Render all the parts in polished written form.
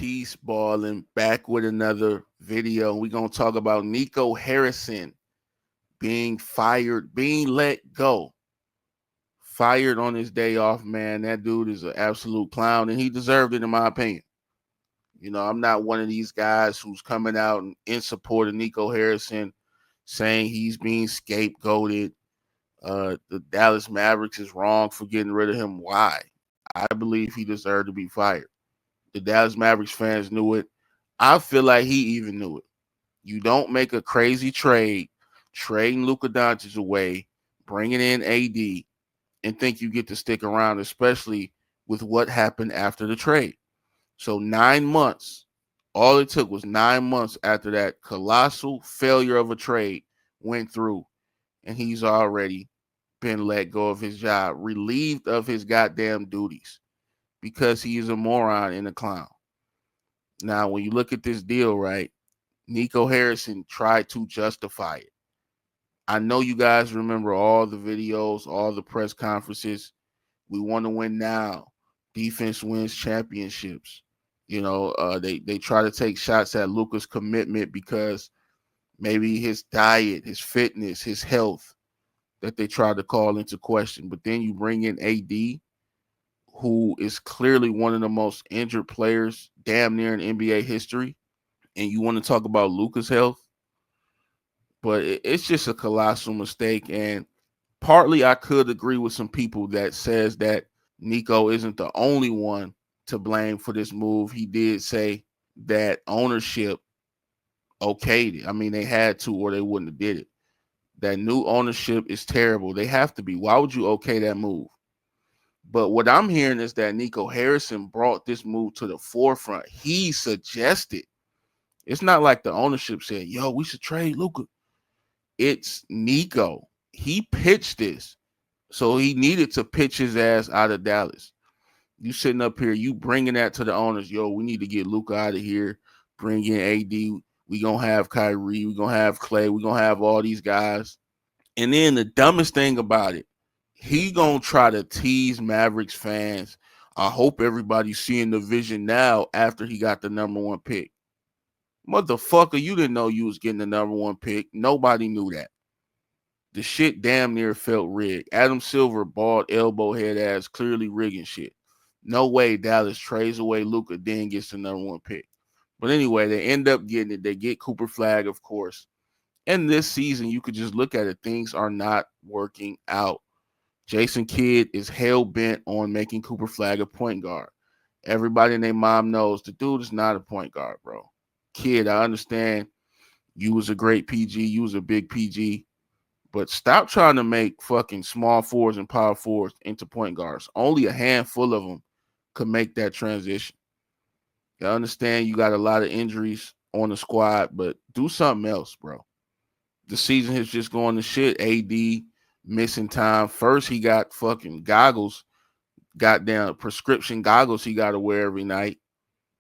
Peace Ballin' back with another video. We're going to talk about Nico Harrison being fired, being let go. Fired on his day off, man. That dude is an absolute clown, and he deserved it, in my opinion. I'm not one of these guys who's coming out in support of Nico Harrison, saying he's being scapegoated. The Dallas Mavericks is wrong for getting rid of him. Why? I believe he deserved to be fired. The Dallas Mavericks fans knew it. I feel like he even knew it. You don't make a crazy trade, trading Luka Doncic away, bringing in AD, and think you get to stick around, especially with what happened after the trade. So 9 months, all it took was 9 months after that colossal failure of a trade went through, and he's already been let go of his job, relieved of his goddamn duties because he is a moron and a clown. Now, when you look at this deal, right, Nico Harrison tried to justify it. I know you guys remember all the videos, all the press conferences. We want to win now. Defense wins championships. They try to take shots at Luka's commitment because maybe his diet, his fitness, his health that they tried to call into question. But then you bring in AD, who is clearly one of the most injured players damn near in NBA history, and you want to talk about Luka's health, but it's just a colossal mistake. And partly I could agree with some people that says that Nico isn't the only one to blame for this move. He did say that ownership okayed it. I mean, they had to or they wouldn't have did it. That new ownership is terrible. They have to be. Why would you okay that move? But what I'm hearing is that Nico Harrison brought this move to the forefront. He suggested. It's not like the ownership said, yo, we should trade Luka. It's Nico. He pitched this. So he needed to pitch his ass out of Dallas. You sitting up here, you bringing that to the owners. Yo, we need to get Luka out of here. Bring in AD. We going to have Kyrie. We going to have Clay. We going to have all these guys. And then the dumbest thing about it, he going to try to tease Mavericks fans. I hope everybody's seeing the vision now after he got the number one pick. Motherfucker, you didn't know you was getting the number one pick. Nobody knew that. The shit damn near felt rigged. Adam Silver, bald elbow head ass, clearly rigging shit. No way Dallas trades away Luka, then gets the number one pick. But anyway, they end up getting it. They get Cooper Flag, of course. And this season, you could just look at it. Things are not working out. Jason Kidd is hell-bent on making Cooper Flag a point guard. Everybody and their mom knows the dude is not a point guard, bro. Kid, I understand you was a great PG. You was a big PG. But stop trying to make fucking small forwards and power forwards into point guards. Only a handful of them could make that transition. I understand you got a lot of injuries on the squad, but do something else, bro. The season has just gone to shit. AD missing time. First, he got fucking goggles, goddamn prescription goggles he got to wear every night.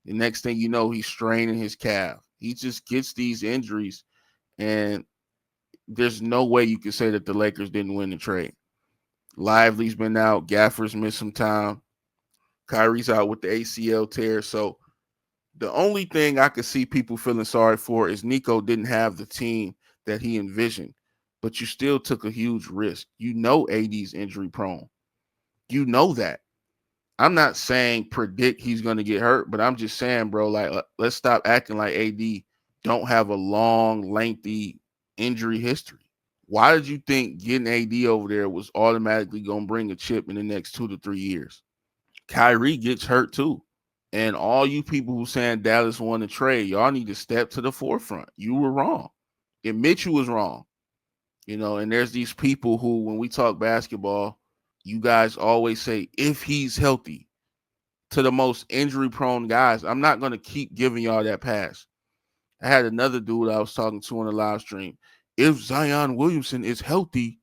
The next thing you know, he's straining his calf. He just gets these injuries, and there's no way you can say that the Lakers didn't win the trade. Lively's been out. Gaffer's missed some time. Kyrie's out with the ACL tear. So the only thing I could see people feeling sorry for is Nico didn't have the team that he envisioned. But you still took a huge risk. You know AD's injury prone. You know that. I'm not saying predict he's going to get hurt, but I'm just saying, bro, like, let's stop acting like AD don't have a long, lengthy injury history. Why did you think getting AD over there was automatically going to bring a chip in the next 2 to 3 years? Kyrie gets hurt too. And all you people who saying Dallas won the trade, y'all need to step to the forefront. You were wrong. Admit you was wrong. And there's these people who, when we talk basketball, you guys always say, if he's healthy, to the most injury-prone guys. I'm not going to keep giving y'all that pass. I had another dude I was talking to on the live stream. If Zion Williamson is healthy,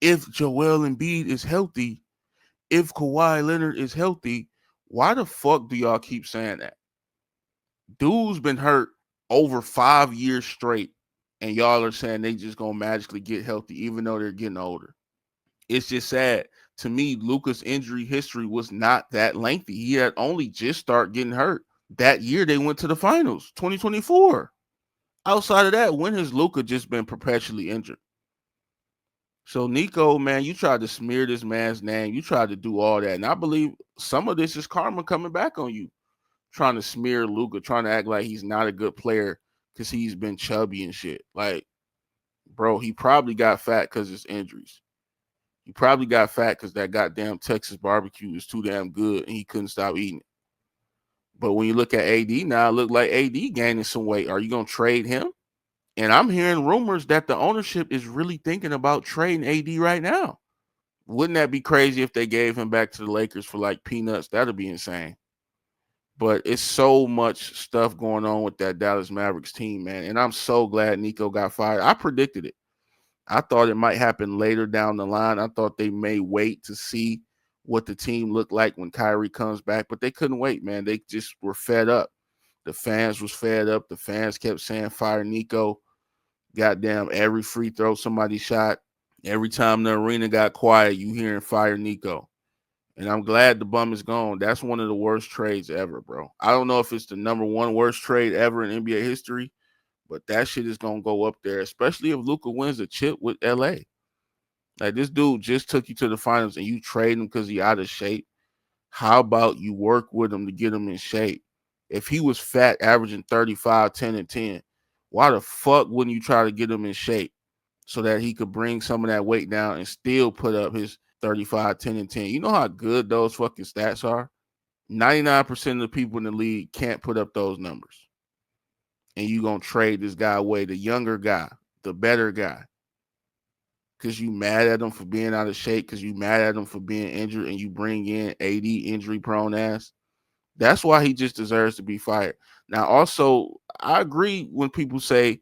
if Joel Embiid is healthy, if Kawhi Leonard is healthy, why the fuck do y'all keep saying that? Dude's been hurt over 5 years straight, and y'all are saying they just going to magically get healthy, even though they're getting older. It's just sad. To me, Luka's injury history was not that lengthy. He had only just started getting hurt That year they went to the finals, 2024. Outside of that, when has Luka just been perpetually injured? So Nico, man, you tried to smear this man's name. You tried to do all that. And I believe some of this is karma coming back on you. Trying to smear Luka, trying to act like he's not a good player because he's been chubby and shit. Like, bro, he probably got fat because of his injuries. He probably got fat because that goddamn Texas barbecue is too damn good and he couldn't stop eating it. But when you look at AD now, it look like AD gaining some weight. Are you gonna trade him? And I'm hearing rumors that the ownership is really thinking about trading AD right now. Wouldn't that be crazy if they gave him back to the Lakers for like peanuts? That'd be insane. But it's so much stuff going on with that Dallas Mavericks team, man. And I'm so glad Nico got fired. I predicted it. I thought it might happen later down the line. I thought they may wait to see what the team looked like when Kyrie comes back, but they couldn't wait, man. They just were fed up. The fans was fed up. The fans kept saying fire Nico. Goddamn, every free throw somebody shot. Every time the arena got quiet, you hearing fire Nico. And I'm glad the bum is gone. That's one of the worst trades ever, bro. I don't know if it's the number one worst trade ever in NBA history, but that shit is gonna go up there, especially if Luka wins a chip with LA. Like this dude just took you to the finals and you trade him because he out of shape. How about you work with him to get him in shape? If he was fat, averaging 35, 10, and 10, why the fuck wouldn't you try to get him in shape so that he could bring some of that weight down and still put up his 35, 10, and 10? You know how good those fucking stats are? 99% of the people in the league can't put up those numbers. And you gonna trade this guy away, the younger guy, the better guy, because you mad at him for being out of shape, because you mad at him for being injured, and you bring in AD injury prone ass. That's why he just deserves to be fired. Now, also, I agree when people say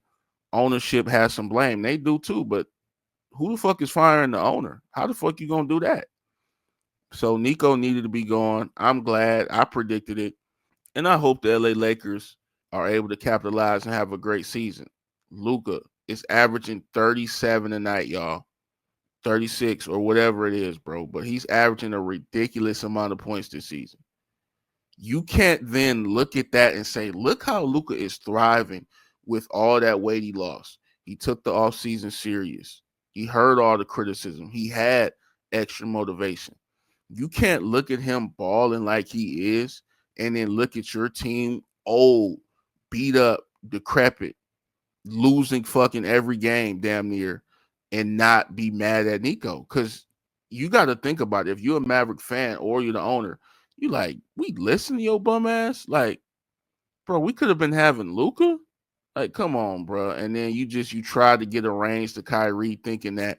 ownership has some blame. They do too, but who the fuck is firing the owner? How the fuck you gonna do that? So Nico needed to be gone. I'm glad. I predicted it. And I hope the LA Lakers are able to capitalize and have a great season. Luka is averaging 37 a night, y'all. 36 or whatever it is, bro. But he's averaging a ridiculous amount of points this season. You can't then look at that and say, look how Luka is thriving with all that weight he lost. He took the offseason serious. He heard all the criticism. He had extra motivation. You can't look at him balling like he is and then look at your team old, beat up, decrepit, losing fucking every game damn near and not be mad at Nico. Because you got to think about it. If you're a Maverick fan or you're the owner, you like, we listen to your bum ass? Like, bro, we could have been having Luka. Like, come on, bro. And then you try to get a range to Kyrie thinking that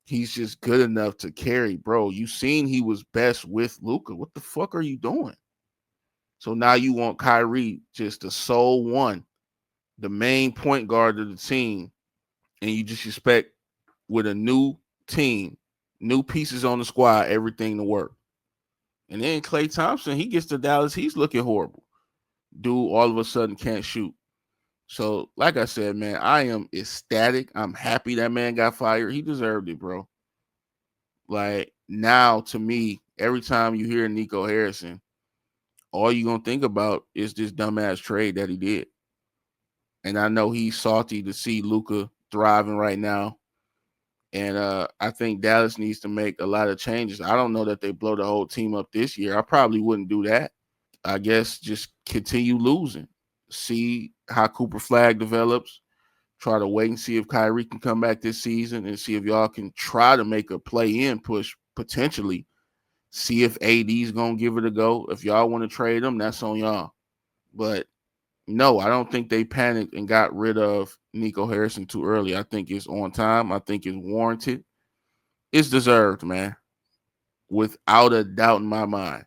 he's just good enough to carry, bro. You seen he was best with Luka. What the fuck are you doing? So now you want Kyrie just the sole one, the main point guard of the team, and you just expect with a new team, new pieces on the squad, everything to work. And then Klay Thompson, he gets to Dallas, he's looking horrible. Dude all of a sudden can't shoot. So, like I said, man, I am ecstatic. I'm happy that man got fired. He deserved it, bro. Like now, to me, every time you hear Nico Harrison, all you're gonna think about is this dumbass trade that he did. And I know he's salty to see Luka thriving right now. And I think Dallas needs to make a lot of changes. I don't know that they blow the whole team up this year. I probably wouldn't do that. I guess just continue losing. See how Cooper Flag develops. Try to wait and see if Kyrie can come back this season and see if y'all can try to make a play-in push potentially. See if AD's going to give it a go. If y'all want to trade him, that's on y'all. But no, I don't think they panicked and got rid of Nico Harrison too early. I think it's on time. I think it's warranted. It's deserved, man, without a doubt in my mind.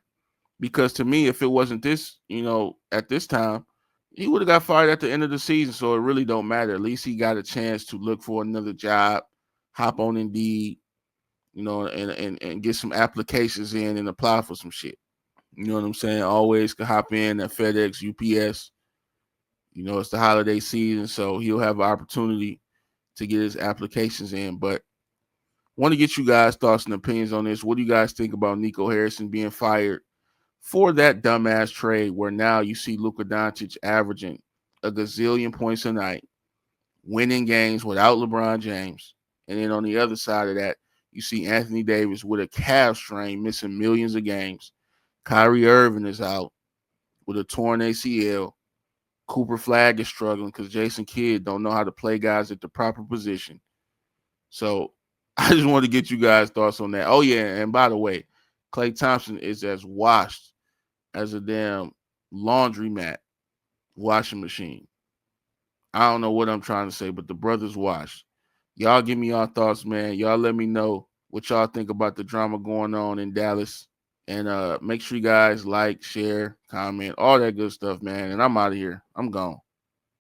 Because to me, if it wasn't this, at this time, he would have got fired at the end of the season. So it really don't matter. At least he got a chance to look for another job, hop on Indeed, and get some applications in and apply for some shit. You know what I'm saying? Always can hop in at FedEx, UPS. It's the holiday season, so he'll have an opportunity to get his applications in. But want to get you guys' thoughts and opinions on this. What do you guys think about Nico Harrison being fired for that dumbass trade where now you see Luka Doncic averaging a gazillion points a night, winning games without LeBron James. And then on the other side of that, you see Anthony Davis with a calf strain, missing millions of games. Kyrie Irving is out with a torn ACL. Cooper Flag is struggling because Jason Kidd don't know how to play guys at the proper position. So I just want to get you guys' thoughts on that. Oh, yeah, and by the way, Klay Thompson is as washed as a damn laundromat washing machine. I don't know what I'm trying to say, but the brother's washed. Y'all give me y'all thoughts, man. Y'all let me know what y'all think about the drama going on in Dallas. And make sure you guys like, share, comment, all that good stuff, man. And I'm out of here. I'm gone.